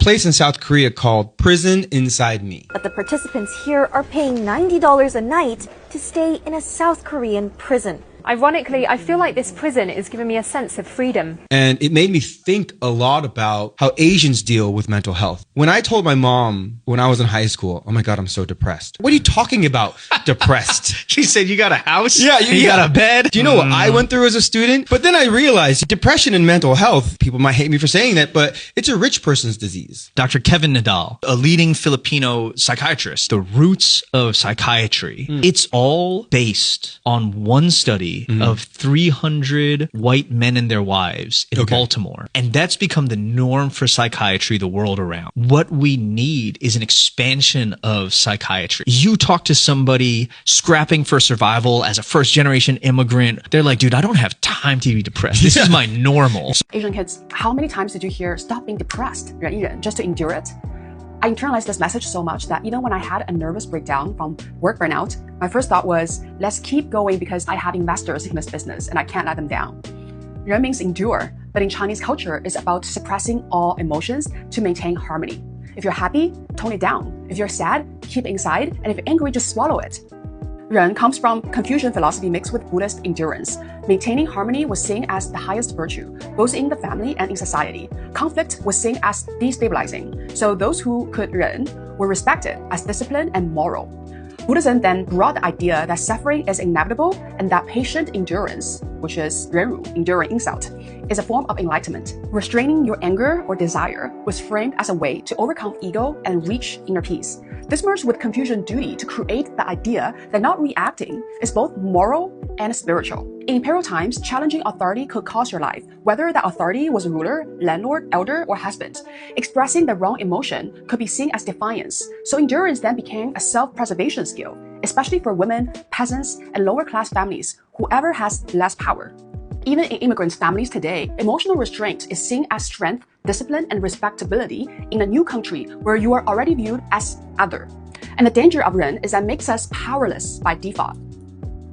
place in South Korea called Prison Inside Me. But the participants here are paying $90 a night to stay in a South Korean prison. Ironically, I feel like this prison is giving me a sense of freedom. And it made me think a lot about how Asians deal with mental health. When I told my mom when I was in high school, oh my God, I'm so depressed. What are you talking about? Depressed. She said, you got a house? Yeah, you got a bed? Do you know what I went through as a student? But then I realized depression and mental health, people might hate me for saying that, but it's a rich person's disease. Dr. Kevin Nadal, a leading Filipino psychiatrist, the roots of psychiatry, it's all based on one study of 300 white men and their wives in Baltimore. And that's become the norm for psychiatry the world around. What we need is an expansion of psychiatry. You talk to somebody scrapping for survival as a first generation immigrant, they're like, dude, I don't have time to be depressed. This is my normal. Asian kids, how many times did you hear stop being depressed, 忍一忍, just to endure it? I internalized this message so much that even when I had a nervous breakdown from work burnout, my first thought was, let's keep going because I have investors in this business and I can't let them down. 忍 means endure, but in Chinese culture, it's about suppressing all emotions to maintain harmony. If you're happy, tone it down. If you're sad, keep it inside. And if you're angry, just swallow it. 忍 comes from Confucian philosophy mixed with Buddhist endurance. Maintaining harmony was seen as the highest virtue, both in the family and in society. Conflict was seen as destabilizing, so those who could 忍 were respected as disciplined and moral. Buddhism then brought the idea that suffering is inevitable and that patient endurance, which is 忍辱, enduring insult, is a form of enlightenment. Restraining your anger or desire was framed as a way to overcome ego and reach inner peace. This merged with Confucian duty to create the idea that not reacting is both moral and spiritual. In imperial times, challenging authority could cost your life, whether that authority was a ruler, landlord, elder, or husband. Expressing the wrong emotion could be seen as defiance, so endurance then became a self-preservation skill, especially for women, peasants, and lower-class families, whoever has less power. Even in immigrant families today, emotional restraint is seen as strength, discipline, and respectability in a new country where you are already viewed as other. And the danger of 忍 is that it makes us powerless by default.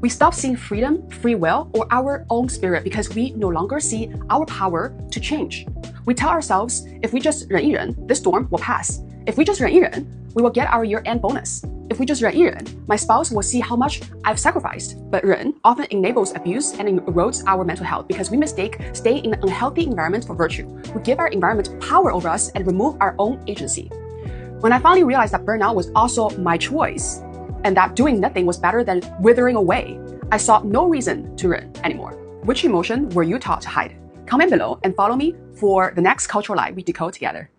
We stop seeing freedom, free will, or our own spirit because we no longer see our power to change. We tell ourselves, if we just 忍一忍, this storm will pass. If we just 忍一忍, we will get our year-end bonus. If we just 忍一忍, my spouse will see how much I've sacrificed. But 忍 often enables abuse and erodes our mental health because we mistake staying in an unhealthy environment for virtue. We give our environment power over us and remove our own agency. When I finally realized that burnout was also my choice, and that doing nothing was better than withering away, I saw no reason to 忍 anymore. Which emotion were you taught to hide? Comment below and follow me for the next Cultural Lie we decode together.